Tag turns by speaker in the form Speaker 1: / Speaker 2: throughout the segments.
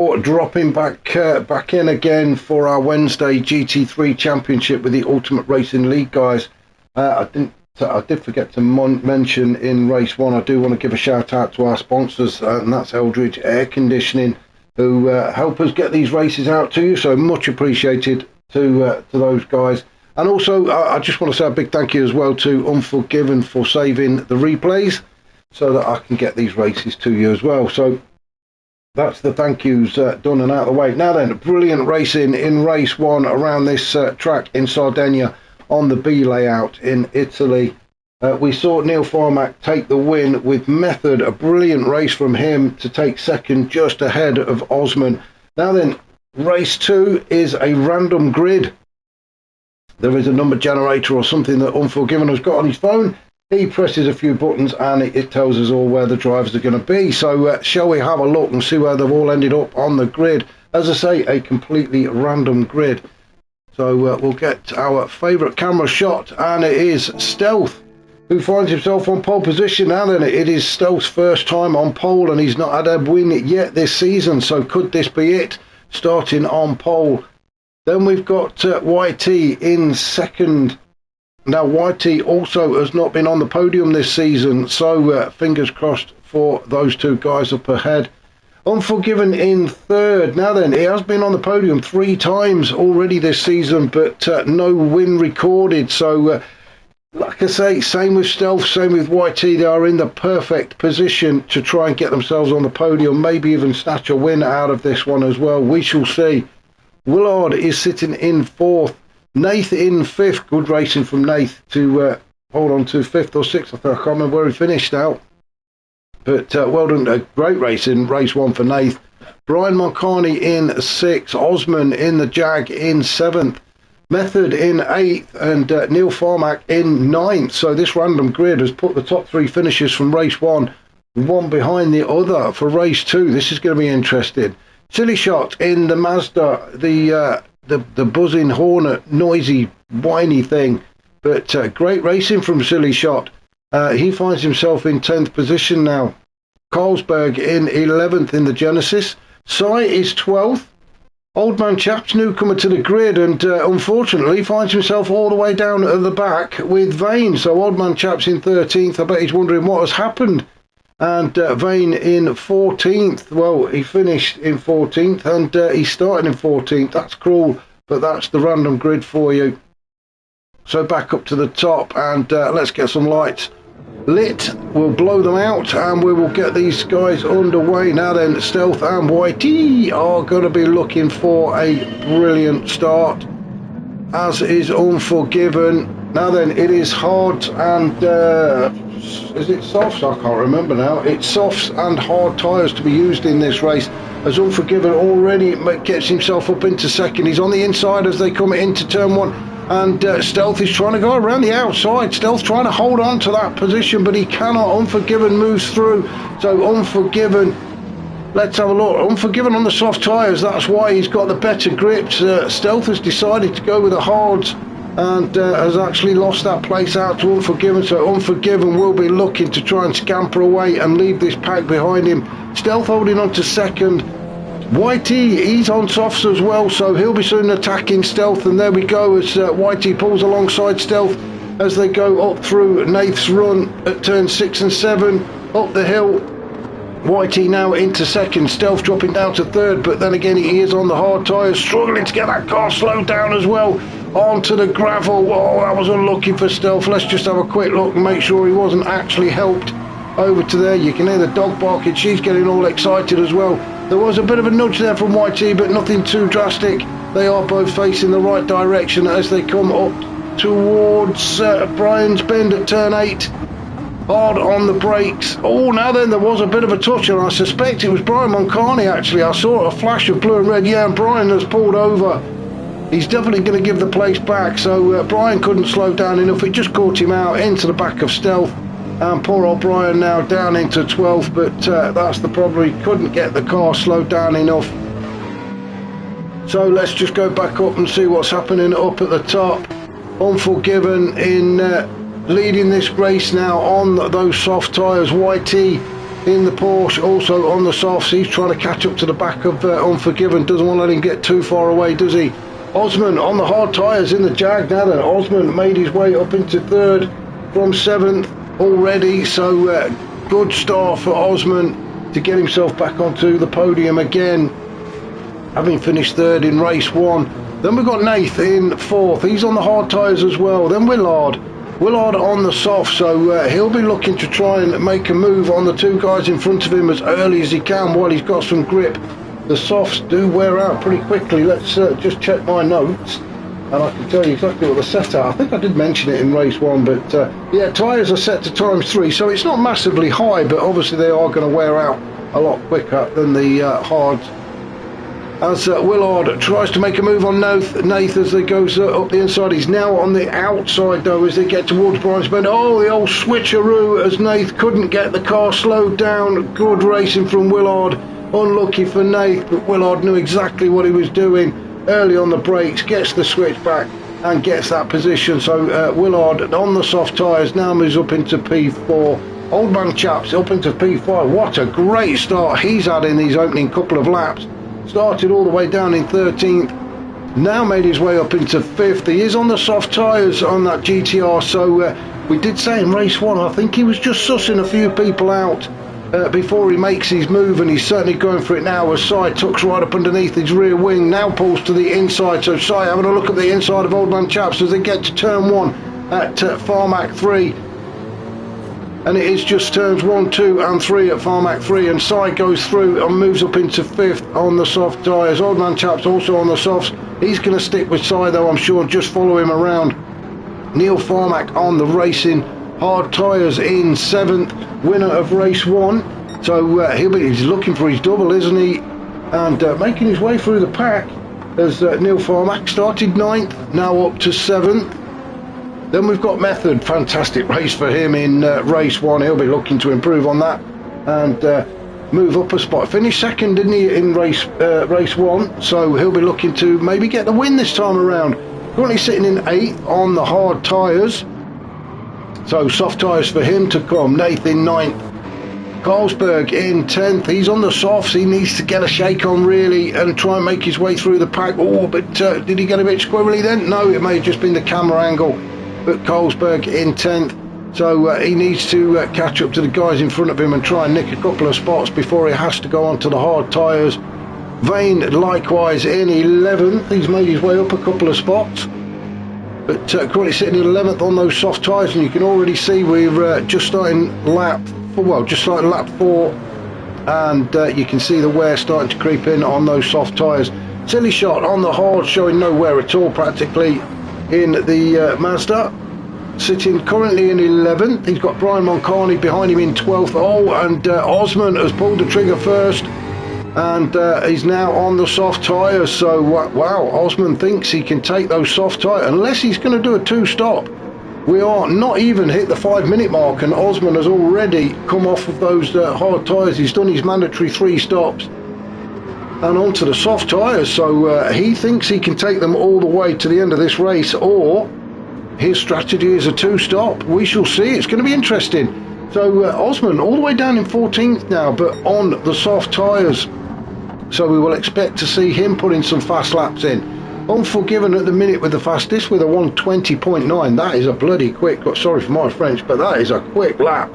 Speaker 1: Dropping back in again for our Wednesday GT3 Championship with the Ultimate Racing League guys. I did forget to mention in race one, I do want to give a shout out to our sponsors, and that's Eldridge Air Conditioning, who help us get these races out to you. So much appreciated to those guys. And also, I just want to say a big thank you as well to Unforgiven for saving the replays so that I can get these races to you as well. So that's the thank yous done and out of the way. Now then, brilliant racing in race one around this track in Sardegna on the B layout in Italy. We saw Neil Farmack take the win with method. A brilliant race from him to take second just ahead of Osman. Now then, race two is a random grid. There is a number generator or something that Unforgiven has got on his phone. He presses a few buttons and it tells us all where the drivers are going to be. So shall we have a look and see where they've all ended up on the grid? As I say, a completely random grid. So we'll get our favourite camera shot, and it is Stealth, who finds himself on pole position. Now then, it is Stealth's first time on pole, and he's not had a win yet this season. So could this be it, starting on pole? Then we've got YT in second. Now, YT also has not been on the podium this season, so fingers crossed for those two guys up ahead. Unforgiven in third. Now then, he has been on the podium 3 times already this season, but no win recorded. So, like I say, same with Stealth, same with YT. They are in the perfect position to try and get themselves on the podium, maybe even snatch a win out of this one as well. We shall see. Willard is sitting in fourth. Nath in fifth. Good racing from Nath to hold on to fifth or sixth. I can't remember where he finished out. But well done. Great race in race one for Nath. Brian Moncani in sixth. Osman in the Jag in seventh. Method in eighth. And Neil Farmack in ninth. So this random grid has put the top 3 finishers from race one behind the other for race two. This is going to be interesting. Silly Shot in the Mazda, the buzzing Hornet, noisy, whiny thing. But great racing from Silly Shot. He finds himself in 10th position now. Carlsberg in 11th in the Genesis. Sai is 12th. Old Man Chap's newcomer to the grid, and unfortunately finds himself all the way down at the back with Vane. So Old Man Chap's in 13th. I bet he's wondering what has happened. And Vane in 14th. Well, he finished in 14th, and he started in 14th. That's cruel, but that's the random grid for you. So back up to the top, and let's get some lights lit. We'll blow them out, and we will get these guys underway. Now then, Stealth and YT are going to be looking for a brilliant start, as is Unforgiven. Now then, it is hard and is it softs? I can't remember now. It's softs and hard tyres to be used in this race, as Unforgiven already gets himself up into second. He's on the inside as they come into turn one, and Stealth is trying to go around the outside. Stealth trying to hold on to that position, but he cannot. Unforgiven moves through. So Unforgiven, let's have a look. Unforgiven on the soft tyres, that's why he's got the better grips. Stealth has decided to go with the hards, and has actually lost that place out to Unforgiven. So Unforgiven will be looking to try and scamper away and leave this pack behind him. Stealth holding on to second. YT, he's on softs as well, so he'll be soon attacking Stealth. And there we go as YT pulls alongside Stealth as they go up through Nath's run at turn 6 and 7 up the hill. YT now into second, Stealth dropping down to third, but then again he is on the hard tyres, struggling to get that car slowed down as well onto the gravel. Oh, that was unlucky for Stealth. Let's just have a quick look and make sure he wasn't actually helped over to there. You can hear the dog barking, she's getting all excited as well. There was a bit of a nudge there from YT, but nothing too drastic. They are both facing the right direction as they come up towards Brian's Bend at turn 8. Hard on the brakes. Oh, now then, there was a bit of a touch, and I suspect it was Brian Moncani actually. I saw a flash of blue and red. Yeah, and Brian has pulled over. He's definitely going to give the place back, so Brian couldn't slow down enough. It just caught him out into the back of Stealth, and poor old Brian now down into 12th, but that's the problem. He couldn't get the car slowed down enough. So let's just go back up and see what's happening up at the top. Unforgiven in leading this race now on those soft tyres. YT in the Porsche, also on the softs. He's trying to catch up to the back of Unforgiven. Doesn't want to let him get too far away, does he? Osman on the hard tyres in the Jag now then. Osman made his way up into third from seventh already, so good start for Osman to get himself back onto the podium again, having finished third in race one. Then we've got Nath in fourth. He's on the hard tyres as well. Then Willard on the soft, so he'll be looking to try and make a move on the two guys in front of him as early as he can while he's got some grip. The softs do wear out pretty quickly. Let's just check my notes and I can tell you exactly what the set are. I think I did mention it in race one, but yeah, tyres are set to ×3, so it's not massively high, but obviously they are going to wear out a lot quicker than the hards. As Willard tries to make a move on Nath as he goes up the inside. He's now on the outside though as they get towards Brian's Bend. Oh, the old switcheroo as Nath couldn't get the car slowed down. Good racing from Willard. Unlucky for Nath, but Willard knew exactly what he was doing early on the brakes, gets the switch back and gets that position. So Willard on the soft tyres now moves up into P4. Old man Chaps up into P5. What a great start he's had in these opening couple of laps. Started all the way down in 13th, now made his way up into 5th. He is on the soft tyres on that GTR, so we did say in race one, I think he was just sussing a few people out before he makes his move, and he's certainly going for it now as Si tucks right up underneath his rear wing, now pulls to the inside. So Si having a look at the inside of Old Man Chaps as they get to turn one at Farmac 3. And it is just turns 1, 2 and 3 at Farmac 3, and Si goes through and moves up into 5th on the soft tyres. Old Man Chaps also on the softs. He's going to stick with Si though, I'm sure, just follow him around. Neil Farmac on the racing hard tyres in 7th, winner of race 1. So he's looking for his double, isn't he? And making his way through the pack as Neil Farmac started 9th, now up to 7th. Then we've got Method, fantastic race for him in race 1. He'll be looking to improve on that and move up a spot. Finished second, didn't he, in race 1? So he'll be looking to maybe get the win this time around. Currently sitting in 8th on the hard tyres. So soft tyres for him to come. Nath in 9th. Carlsberg in 10th. He's on the softs. He needs to get a shake on really and try and make his way through the pack. Oh, but did he get a bit squirrely then? No, it may have just been the camera angle. But Carlsberg in 10th, so he needs to catch up to the guys in front of him and try and nick a couple of spots before he has to go on to the hard tyres. Vane likewise in 11th. He's made his way up a couple of spots, but currently sitting in 11th on those soft tyres, and you can already see we're just starting lap 4, and you can see the wear starting to creep in on those soft tyres. Silly shot on the hard, showing no wear at all practically in the Mazda, sitting currently in 11th. He's got Brian Moncani behind him in 12th. Oh, and Osman has pulled the trigger first, and he's now on the soft tyres. So wow, Osman thinks he can take those soft tyres unless he's going to do a 2-stop. We are not even hit the 5-minute mark, and Osman has already come off of those hard tyres. He's done his mandatory 3 stops and onto the soft tyres, so he thinks he can take them all the way to the end of this race, or his strategy is a 2-stop. We shall see. It's going to be interesting. So Osman all the way down in 14th now, but on the soft tyres, so we will expect to see him putting some fast laps in. Unforgiven at the minute with the fastest, with a 1:20.9. That is a bloody quick, sorry for my French, but that is a quick lap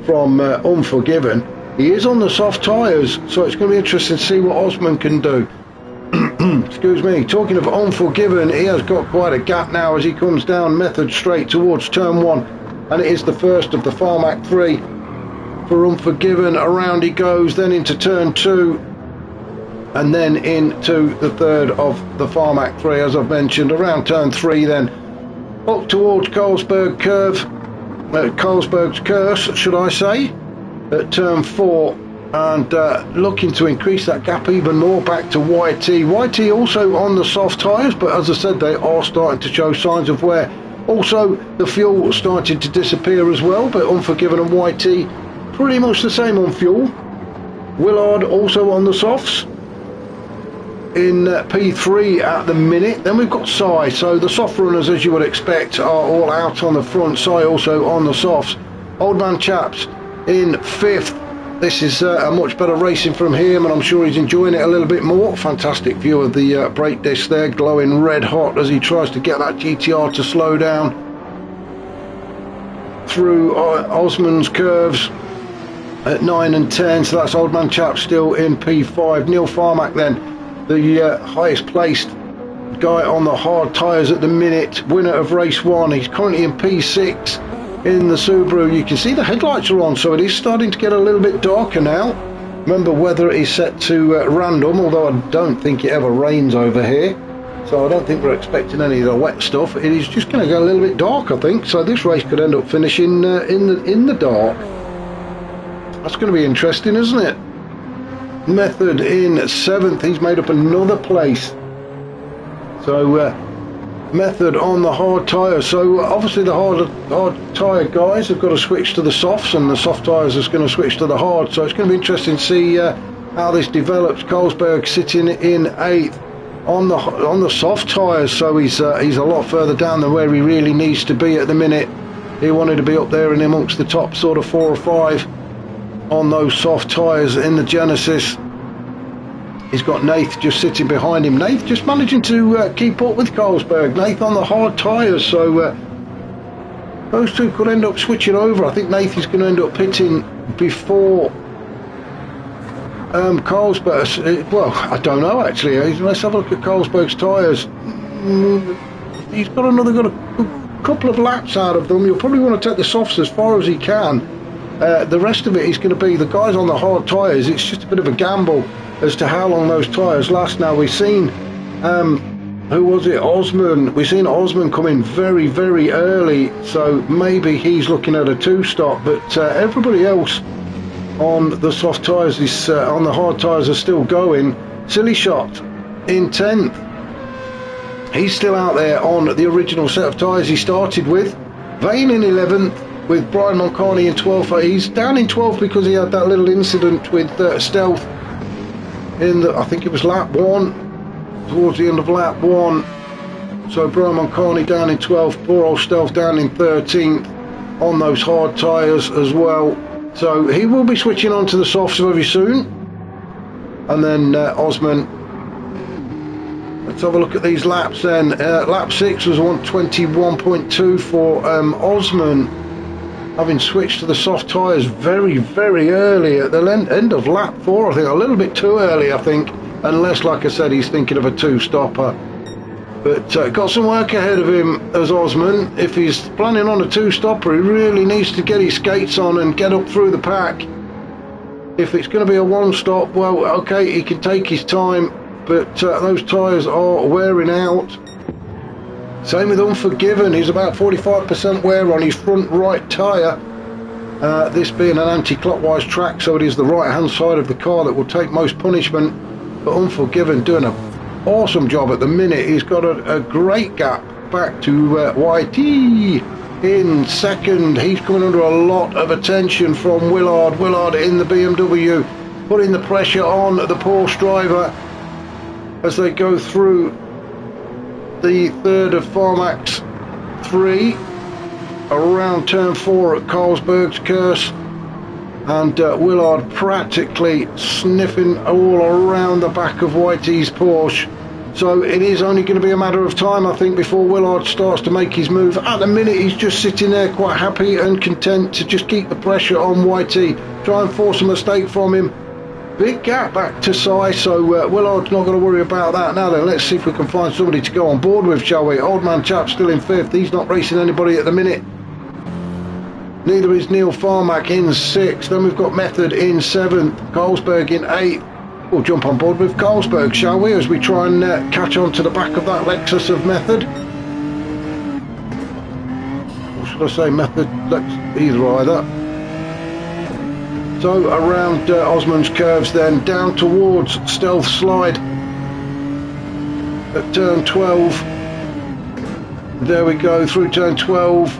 Speaker 1: from Unforgiven. He is on the soft tyres, so it's going to be interesting to see what Osman can do. Excuse me. Talking of Unforgiven, he has got quite a gap now as he comes down Method straight towards turn 1, and it is the first of the Farmac 3 for Unforgiven. Around he goes, then into turn 2, and then into the third of the Farmac 3, as I've mentioned. Around turn 3 then, up towards Carlsberg curve, Carlsberg's curse, should I say, at turn 4, and looking to increase that gap even more back to YT. YT also on the soft tyres, but as I said, they are starting to show signs of wear. Also, the fuel started to disappear as well, but Unforgiven and YT pretty much the same on fuel. Willard also on the softs in P3 at the minute. Then we've got Si, so the soft runners, as you would expect, are all out on the front. Si also on the softs. Old Man Chaps in 5th, this is a much better racing from him, and I'm sure he's enjoying it a little bit more. Fantastic view of the brake disc there, glowing red hot as he tries to get that GTR to slow down through Osman's curves at 9 and 10. So that's Old Man Chap still in P5. Neil Farmack then, the highest placed guy on the hard tyres at the minute, winner of race 1. He's currently in P6 in the Subaru. You can see the headlights are on, so it is starting to get a little bit darker now. Remember, weather is set to random, although I don't think it ever rains over here, so I don't think we're expecting any of the wet stuff. It is just going to go a little bit dark, I think, so this race could end up finishing in the dark. That's going to be interesting, isn't it? Method in 7th. He's made up another place. So Method on the hard tyres. So obviously the hard tyre guys have got to switch to the softs, and the soft tyres are going to switch to the hard. So it's going to be interesting to see how this develops. Colesberg sitting in 8th on the soft tyres, so he's a lot further down than where he really needs to be at the minute. He wanted to be up there and amongst the top sort of 4 or 5 on those soft tyres in the Genesis. He's got Nath just sitting behind him. Nath just managing to keep up with Colesberg. Nath on the hard tyres, so those two could end up switching over. I think Nath is going to end up pitting before Colesberg. Well, I don't know actually. Let's have a look at Colesberg's tyres. He's got a couple of laps out of them. You'll probably want to take the softs as far as he can. The rest of it is going to be the guys on the hard tyres. It's just a bit of a gamble as to how long those tyres last. Now we've seen who was it, Osman. We've seen Osman come in very, very early, so maybe he's looking at a 2-stop, but everybody else on the soft tyres is on the hard tyres are still going. Silly Shot in 10th. He's still out there on the original set of tyres he started with. Vane in 11th with Brian Moncani in 12th. He's down in 12th because he had that little incident with Stealth in the, I think it was lap 1, towards the end of lap 1. So Brian Moncani down in 12th, poor old Stealth down in 13th on those hard tyres as well. So he will be switching on to the softs very soon. And then Osman, let's have a look at these laps then. Lap 6 was 121.2 for Osman, having switched to the soft tyres very, very early at the end of lap 4, I think. A little bit too early, I think, unless, like I said, he's thinking of a 2-stopper. But got some work ahead of him as Osman. If he's planning on a 2-stopper, he really needs to get his skates on and get up through the pack. If it's going to be a 1-stop, well, okay, he can take his time, but those tyres are wearing out. Same with Unforgiven. He's about 45% wear on his front right tyre. This being an anti-clockwise track, so it is the right hand side of the car that will take most punishment. But Unforgiven doing an awesome job at the minute. He's got a great gap back to YT in 2nd. He's coming under a lot of attention from Willard. Willard in the BMW, putting the pressure on the Porsche driver as they go through the 3rd of Farmack's 3 around turn 4 at Carlsberg's Curse, and Willard practically sniffing all around the back of YT's Porsche. So it is only going to be a matter of time, I think, before Willard starts to make his move. At the minute he's just sitting there quite happy and content to just keep the pressure on YT, try and force a mistake from him. Big gap back to Sai, so Willard's not going to worry about that. Now then, let's see if we can find somebody to go on board with, shall we? Old Man Chap still in 5th. He's not racing anybody at the minute. Neither is Neil Farmack in 6th. Then we've got Method in 7th. Colesberg in 8th. We'll jump on board with Colesberg, shall we, as we try and catch on to the back of that Lexus of Method. Or should I say Method? Either. So around Osman's curves then, down towards Stealth Slide at turn 12. There we go, through turn 12.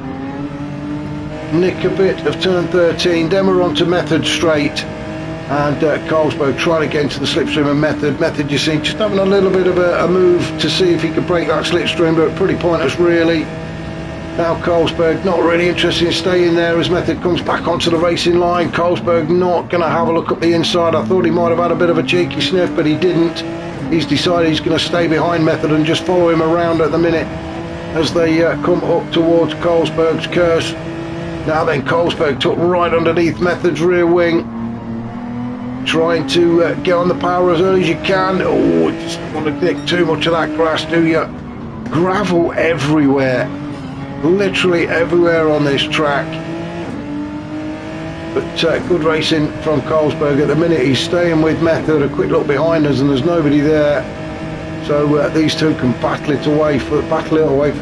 Speaker 1: Nick a bit of turn 13. Then we're on to Method straight. And Colesberg trying to get into the slipstream of Method. Method, you see, just having a little bit of a move to see if he could break that slipstream, but pretty pointless really. Now Carlsberg not really interested in staying there as Method comes back onto the racing line. Carlsberg not going to have a look up the inside. I thought he might have had a bit of a cheeky sniff, but he didn't. He's decided he's going to stay behind Method and just follow him around at the minute as they come up towards Carlsberg's curse. Now then, Carlsberg took right underneath Method's rear wing, trying to get on the power as early as you can. Oh, you just don't want to nick too much of that grass, do you? Gravel everywhere, literally everywhere on this track. But good racing from Carlsberg at the minute. He's staying with Method, a quick look behind us, and there's nobody there. So these two can battle it away for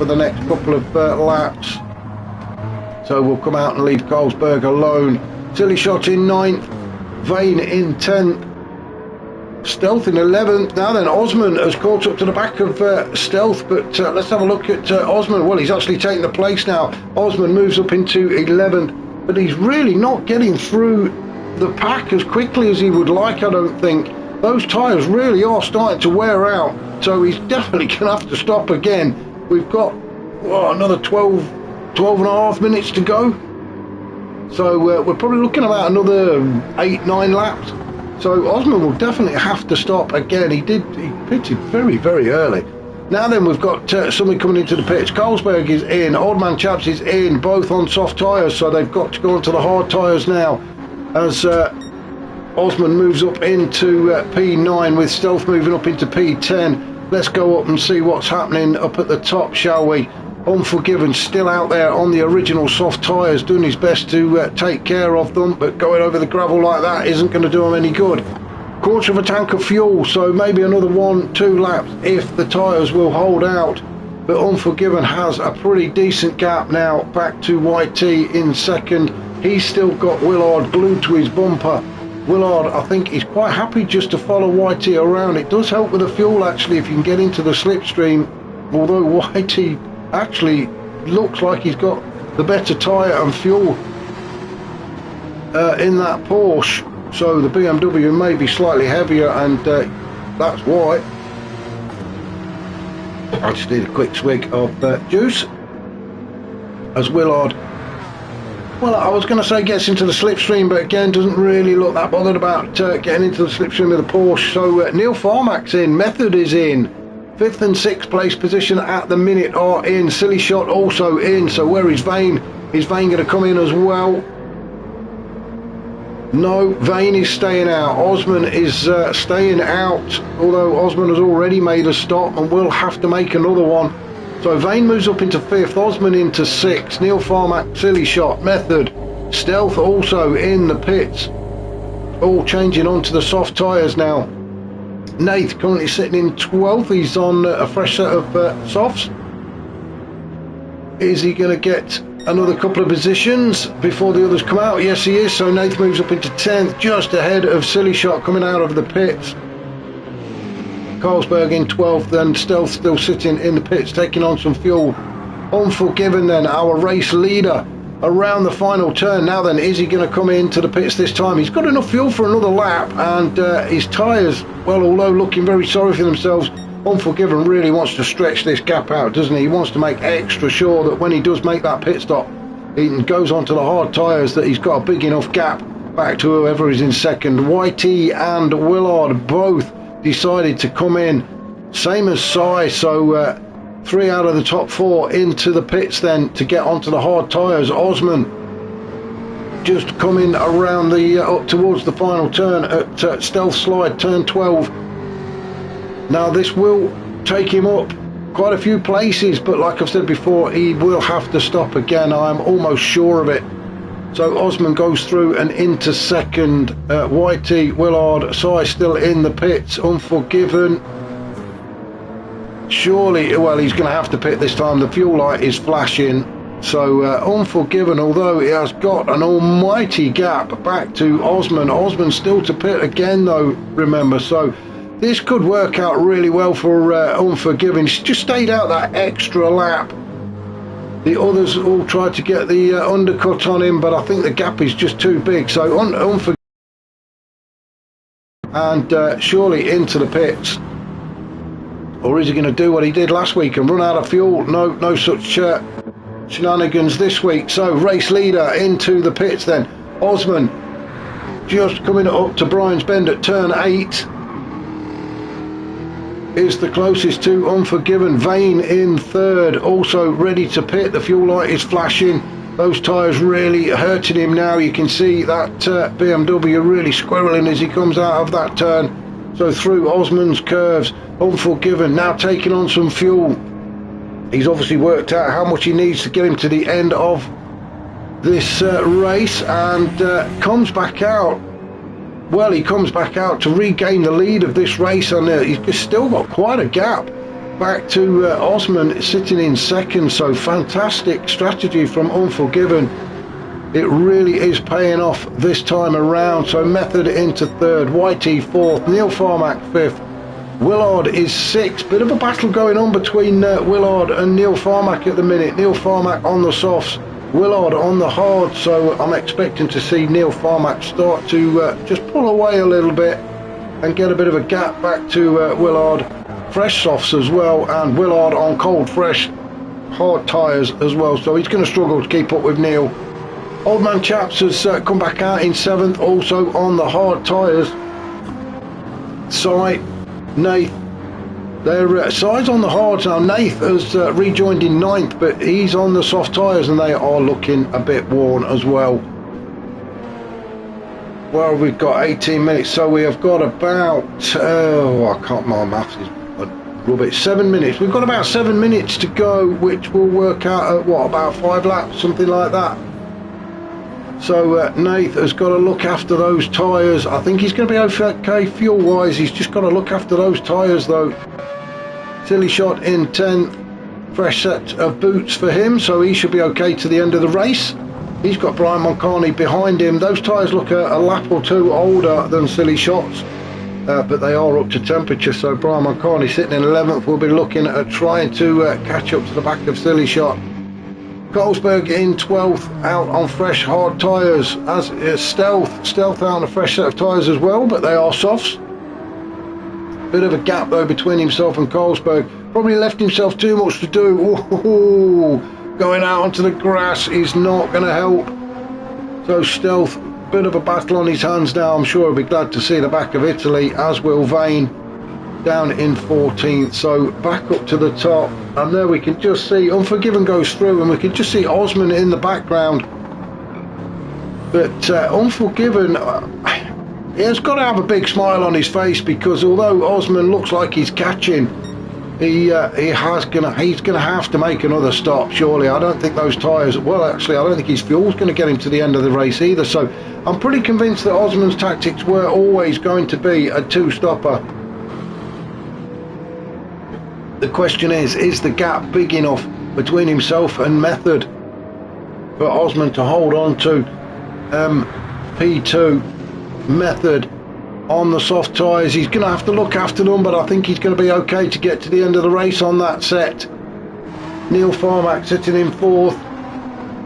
Speaker 1: the next couple of laps. So we'll come out and leave Carlsberg alone. Silly Shot in 9th, Vane in 10th, Stealth in 11th. Now then, Osman has caught up to the back of Stealth, but let's have a look at Osman. Well, he's actually taking the place now. Osman moves up into 11th, but he's really not getting through the pack as quickly as he would like, I don't think. Those tyres really are starting to wear out, so he's definitely going to have to stop again. We've got another 12 and a half minutes to go, so we're probably looking about another 8-9 laps. So Osman will definitely have to stop again. He pitted very, very early. Now then, we've got somebody coming into the pits. Carlsberg is in, Old Man Chaps is in, both on soft tyres, so they've got to go onto the hard tyres now as Osman moves up into P9 with Stealth moving up into P10. Let's go up and see what's happening up at the top, shall we? Unforgiven still out there on the original soft tyres, doing his best to take care of them, but going over the gravel like that isn't going to do him any good. Quarter of a tank of fuel, so maybe another 1-2 laps if the tyres will hold out. But Unforgiven has a pretty decent gap now back to YT in second. He's still got Willard glued to his bumper. Willard, I think, is quite happy just to follow YT around. It does help with the fuel actually if you can get into the slipstream, although YT actually looks like he's got the better tyre and fuel in that Porsche, so the BMW may be slightly heavier, and that's why. I just need a quick swig of juice as Willard, well, I was going to say gets into the slipstream, but again doesn't really look that bothered about getting into the slipstream of the Porsche. So Neil Farmack's in, Method is in. 5th and 6th place position at the minute are in. Silly Shot also in. So where is Vane? Is Vane going to come in as well? No, Vane is staying out. Osman is staying out, although Osman has already made a stop and will have to make another one. So Vane moves up into 5th, Osman into 6th, Neil Farmack, Silly Shot, Method, Stealth also in the pits. All changing onto the soft tyres now. Nath currently sitting in 12th, he's on a fresh set of softs. Is he going to get another couple of positions before the others come out? Yes he is, so Nath moves up into 10th, just ahead of Silly Shot coming out of the pits. Carlsberg in 12th, and Stealth still sitting in the pits taking on some fuel. Unforgiven then, our race leader, around the final turn. Now then, is he going to come into the pits this time? He's got enough fuel for another lap, and his tyres, well, although looking very sorry for themselves, Unforgiven really wants to stretch this gap out, doesn't he? He wants to make extra sure that when he does make that pit stop, he goes onto the hard tyres, that he's got a big enough gap back to whoever is in second. YT and Willard both decided to come in, same as Sai, so 3 out of the top 4 into the pits then to get onto the hard tyres. Osman just coming around the up towards the final turn at Stealth Slide, turn 12. Now this will take him up quite a few places, but like I've said before, he will have to stop again. I'm almost sure of it. So Osman goes through and into second. YT, Willard, Sai still in the pits. Unforgiven, surely, well, he's going to have to pit this time. The fuel light is flashing. So Unforgiven, although he has got an almighty gap back to Osman. Osman still to pit again though, remember. So this could work out really well for Unforgiven. He's just stayed out that extra lap. The others all tried to get the undercut on him, but I think the gap is just too big. So Unforgiven, and surely into the pits. Or is he going to do what he did last week and run out of fuel? No such shenanigans this week. So race leader into the pits then. Osman just coming up to Brian's Bend at turn 8 is the closest to Unforgiven. Vane in third, also ready to pit. The fuel light is flashing. Those tyres really hurting him now. You can see that BMW really squirreling as he comes out of that turn. So through Osman's curves, Unforgiven now taking on some fuel. He's obviously worked out how much he needs to get him to the end of this race, and comes back out. Well, he comes back out to regain the lead of this race, and he's still got quite a gap back to Osman sitting in second. So fantastic strategy from Unforgiven. It really is paying off this time around. So Method into third, YT fourth, Neil Farmack fifth, Willard is sixth. Bit of a battle going on between Willard and Neil Farmack at the minute. Neil Farmack on the softs, Willard on the hard, so I'm expecting to see Neil Farmack start to just pull away a little bit and get a bit of a gap back to Willard. Fresh softs as well, and Willard on cold fresh hard tyres as well, so he's going to struggle to keep up with Neil. Old Man Chaps has come back out in seventh, also on the hard tyres. Cy, Nath, their sides on the hards now. Nath has rejoined in ninth, but he's on the soft tyres and they are looking a bit worn as well. Well, we've got 18 minutes, so we have got about, I can't, my maths is rubbish, 7 minutes. We've got about 7 minutes to go, which will work out at what, about 5 laps, something like that. So Nath has got to look after those tyres. I think he's going to be okay fuel wise. He's just got to look after those tyres though. Silly Shot in 10th, fresh set of boots for him, so he should be okay to the end of the race. He's got Brian Moncani behind him. Those tyres look a lap or two older than Silly Shots, but they are up to temperature. So Brian Moncani sitting in 11th will be looking at trying to catch up to the back of Silly Shot. Colesberg in 12th, out on fresh hard tyres, as is Stealth out on a fresh set of tyres as well, but they are softs. Bit of a gap though between himself and Colesberg. Probably left himself too much to do. Ooh, going out onto the grass is not going to help. So Stealth, bit of a battle on his hands now. I'm sure he'll be glad to see the back of Italy, as will Vane, down in 14th. So back up to the top, and there we can just see Unforgiven goes through, and we can just see Osman in the background. But Unforgiven, he has got to have a big smile on his face, because although Osman looks like he's catching, he's gonna have to make another stop surely. I don't think those tyres, well actually I don't think his fuel's going to get him to the end of the race either. So I'm pretty convinced that Osman's tactics were always going to be a two-stopper. The question is the gap big enough between himself and Method for Osman to hold on to? P2, Method on the soft tyres, he's going to have to look after them, but I think he's going to be okay to get to the end of the race on that set. Neil Farmack sitting in 4th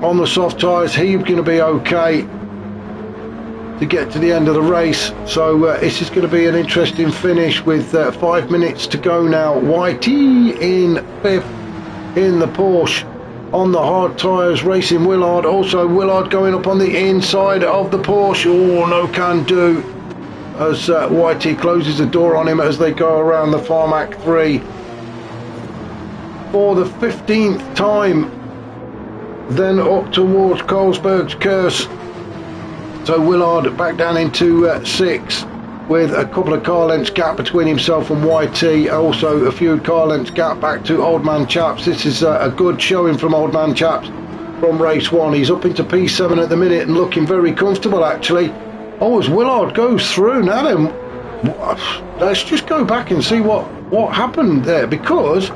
Speaker 1: on the soft tyres, he's going to be okay to get to the end of the race. So this is going to be an interesting finish with 5 minutes to go now. YT in 5th in the Porsche on the hard tyres, racing Willard. Also Willard going up on the inside of the Porsche. Oh, no can do, as YT closes the door on him as they go around the Farmac 3 for the 15th time, then up towards Colesberg's curse. So Willard back down into 6th with a couple of car lengths gap between himself and YT, also a few car lengths gap back to Old Man Chaps. This is a good showing from Old Man Chaps from race 1. He's up into P7 at the minute and looking very comfortable actually. Oh, as Willard goes through now then, let's just go back and see what happened there, because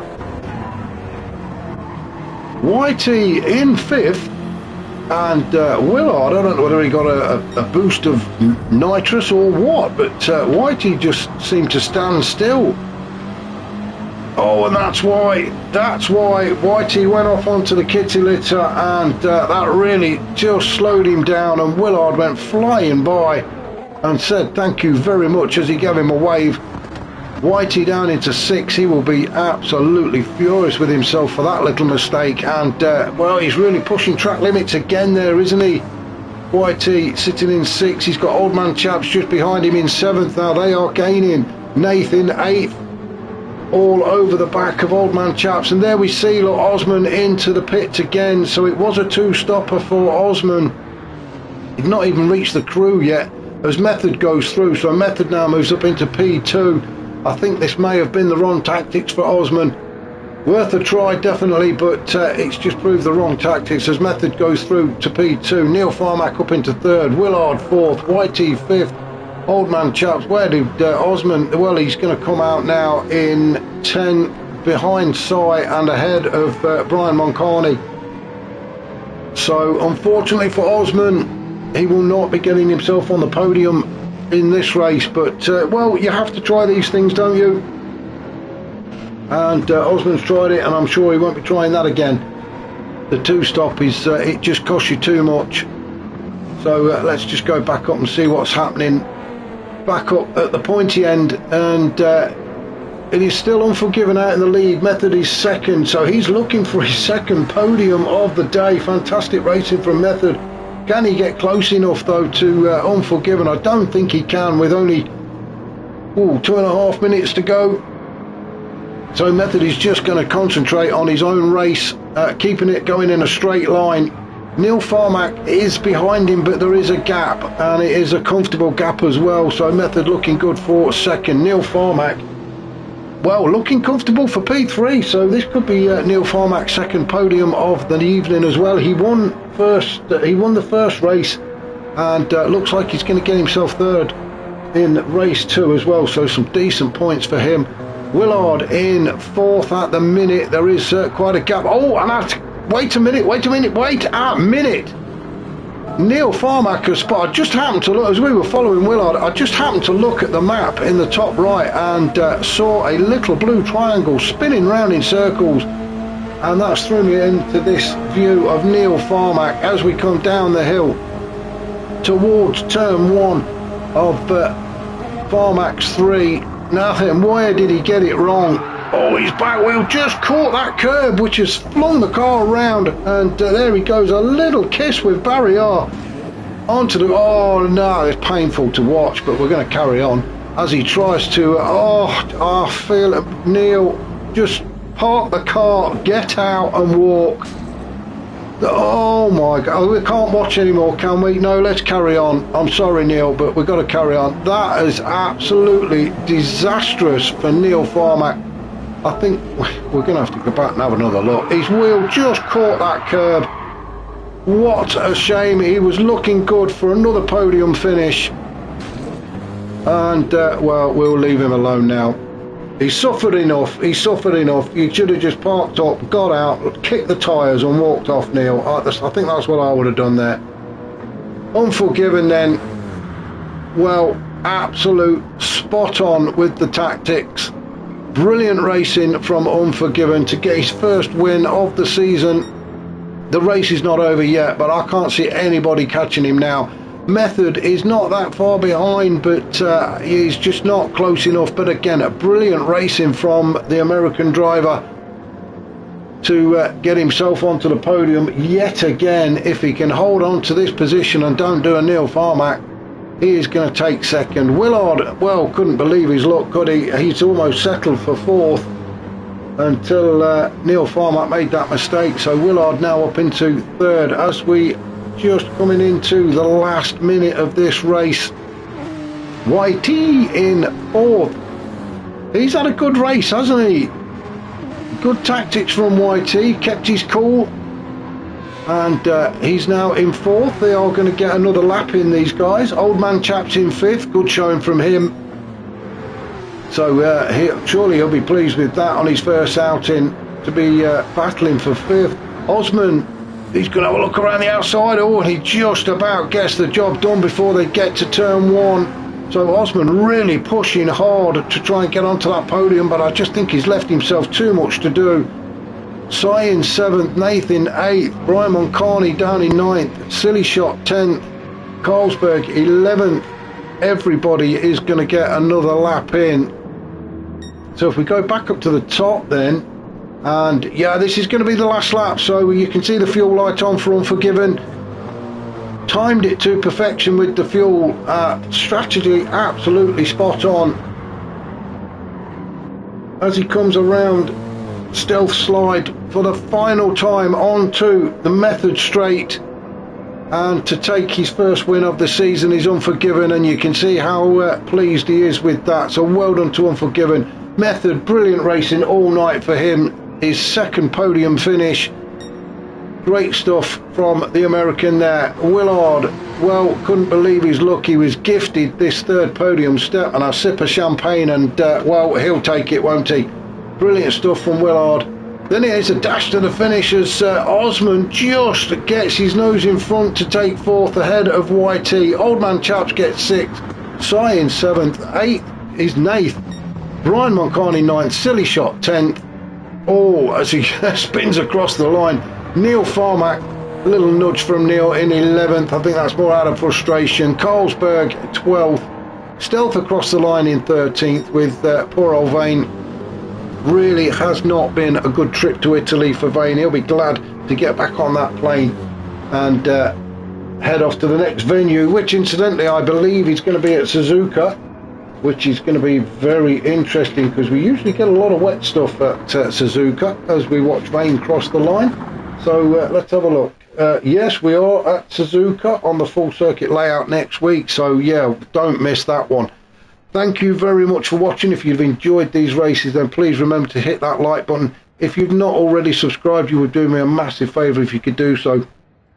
Speaker 1: YT in 5th and Willard, I don't know whether he got a boost of nitrous or what, but YT just seemed to stand still. Oh, and that's why YT went off onto the kitty litter, and that really just slowed him down, and Willard went flying by and said thank you very much as he gave him a wave. Whitey down into 6th. He will be absolutely furious with himself for that little mistake. And, well, he's really pushing track limits again there, isn't he? Whitey sitting in 6th. He's got Old Man Chaps just behind him in 7th. Now they are gaining. Nathan 8th. All over the back of Old Man Chaps. And there we see, look, Osman into the pits again. So it was a 2-stopper for Osman. He'd not even reached the crew yet as Method goes through. So Method now moves up into P2. I think this may have been the wrong tactics for Osman. Worth a try, definitely, but it's just proved the wrong tactics as Method goes through to P2. Neil Farmack up into 3rd, Willard 4th, Whitey 5th, Old Man Chaps. Where did Osman... Well, he's going to come out now in 10th, behind Cy and ahead of Brian Moncani. So, unfortunately for Osman, he will not be getting himself on the podium in this race, but well, you have to try these things, don't you? And Osman's tried it, and I'm sure he won't be trying that again. The 2-stop is it just costs you too much. So let's just go back up and see what's happening back up at the pointy end, and it is still Unforgiven out in the lead. Method is 2nd, so he's looking for his 2nd podium of the day. Fantastic racing from Method. Can he get close enough though to Unforgiven? I don't think he can with only 2.5 minutes to go. So Method is just going to concentrate on his own race, keeping it going in a straight line. Neil Farmack is behind him, but there is a gap, and it is a comfortable gap as well. So Method looking good for 2nd. Neil Farmack, well, looking comfortable for P3, so this could be Neil Farmack's 2nd podium of the evening as well. He won the first race, and looks like he's going to get himself 3rd in race 2 as well, so some decent points for him. Willard in 4th at the minute. There is quite a gap. Oh, and wait a minute. Neil Farmack has spotted. I just happened to look, as we were following Willard, I just happened to look at the map in the top right and saw a little blue triangle spinning round in circles, and that's threw me into this view of Neil Farmack as we come down the hill towards turn 1 of Farmack's 3. Now then, where did he get it wrong? Oh, his back wheel just caught that curb, which has flung the car around, and there he goes, a little kiss with Barrier onto the... Oh no, it's painful to watch, but we're going to carry on as he tries to... I feel it. Neil, just park the car, get out and walk. Oh my God, we can't watch anymore, can we? No, let's carry on. I'm sorry, Neil, but we've got to carry on. That is absolutely disastrous for Neil Farmack. I think we're going to have to go back and have another look. His wheel just caught that curb. What a shame. He was looking good for another podium finish. And, well, we'll leave him alone now. He suffered enough. He suffered enough. He should have just parked up, got out, kicked the tyres and walked off, Neil. I think that's what I would have done there. Unforgiven then. Well, absolute spot on with the tactics. Brilliant racing from Unforgiven to get his first win of the season. The race is not over yet, but I can't see anybody catching him now. Method is not that far behind, but he's just not close enough. But again, a brilliant racing from the American driver to get himself onto the podium yet again. If he can hold on to this position and don't do a Neil Farmack, he is going to take 2nd. Willard, well, couldn't believe his luck, could he? He's almost settled for 4th until Neil Farmack made that mistake. So Willard now up into 3rd as we just coming into the last minute of this race. YT in 4th. He's had a good race, hasn't he? Good tactics from YT, kept his cool. And he's now in 4th. They are going to get another lap in, these guys. Old Man Chaps in 5th. Good showing from him. So surely he'll be pleased with that on his first outing, to be battling for 5th. Osman, he's going to have a look around the outside. Oh, and he just about gets the job done before they get to turn 1. So Osman really pushing hard to try and get onto that podium, but I just think he's left himself too much to do. Cy in 7th, Nathan 8th, Brian Moncani down in 9th, Silly Shot 10th, Carlsberg 11th. Everybody is going to get another lap in. So if we go back up to the top then, and yeah, this is going to be the last lap, so you can see the fuel light on for Unforgiven. Timed it to perfection with the fuel, strategy absolutely spot on. As he comes around stealth slide for the final time onto the method straight, and to take his first win of the season is Unforgiven, and you can see how pleased he is with that. So well done to Unforgiven. Method, brilliant racing all night for him. His second podium finish. Great stuff from the American there. Willard, well, couldn't believe his luck. He was gifted this third podium step and a sip of champagne, and well, he'll take it, won't he? Brilliant stuff from Willard. Then it's a dash to the finish as Osman just gets his nose in front to take fourth ahead of YT. Old Man Chaps gets sixth. Cy in seventh. Eighth is Nath. Brian Moncani ninth. Silly Shot 10th. Oh, as he spins across the line. Neil Farmack, a little nudge from Neil in 11th. I think that's more out of frustration. Carlsberg 12th. Stealth across the line in 13th with poor old Vane. Really has not been a good trip to Italy for Vane. He'll be glad to get back on that plane and head off to the next venue, which incidentally I believe is going to be at Suzuka, which is going to be very interesting because we usually get a lot of wet stuff at Suzuka as we watch Vane cross the line. So let's have a look. Yes, we are at Suzuka on the full circuit layout next week, so yeah, don't miss that one. Thank you very much for watching. If you've enjoyed these races, then please remember to hit that like button. If you've not already subscribed, you would do me a massive favour if you could do so.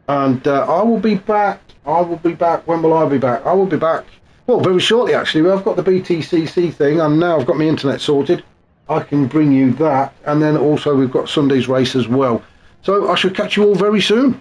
Speaker 1: And I will be back. When will I be back? I will be back, well, very shortly actually. I've got the BTCC thing, and now I've got my internet sorted. I can bring you that, and then also we've got Sunday's race as well. So I shall catch you all very soon.